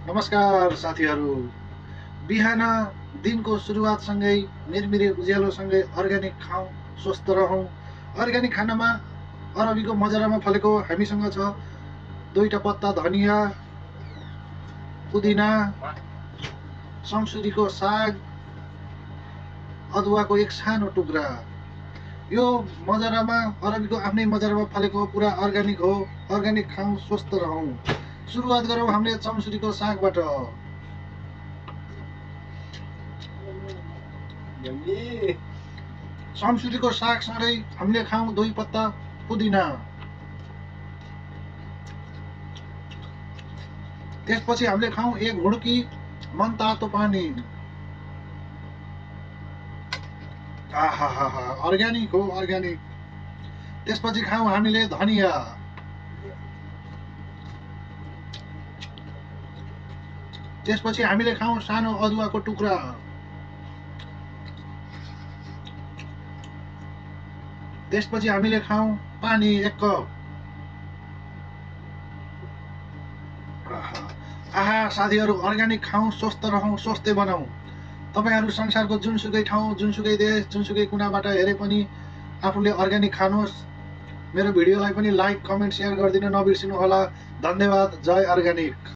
नमस्कार साथीहरू। बिहान दिनको सुरुवातसँगै मिरमिरे उज्यालोसँगै अर्ग्यानिक खाउँ, स्वस्थ रहौँ। अर्ग्यानिक खानामा अरबीको मजरामा फलेको हामीसँग छ 2टा पत्ता धनिया, पुदिना, समसुरीको साग, अदुवाको एक सानो टुक्रा। यो मजरामा अरबीको आफ्नै मजरामा फलेको पुरा अर्ग्यानिक हो। अर्ग्यानिक खाउँ, स्वस्थ रहौँ। सुरुवात गरौँ हामीले चम्सुरीको सागबाट। चम्सुरीको सागसँगै हामीले खाउँ 2 पत्ता पुदिना। त्यसपछि हामीले खाउँ 1 घुड्की मनतातो पानी। आहाहा, अर्ग्यानिक हो, अर्ग्यानिक। त्यसपछि खाउँ हामीले धनिया। त्यसपछि हामीले खाउँ सानो अदुवाको टुक्रा। त्यसपछि हामीले खाउँ पानी 1 कप। आहा साथीहरू, अर्ग्यानिक खाउँ, स्वस्थ रहौँ, स्वस्थ बनाऊ। तपाईहरू संसारको जुनसुकै ठाउँ, जुनसुकै देश, जुनसुकै कुनाबाट हेरे पनि आफूले अर्ग्यानिक खानुहोस्। मेरो भिडियोलाई पनि लाइक, कमेन्ट, सेयर गरिदिन नबिर्सिनु होला। धन्यवाद। जय अर्ग्यानिक।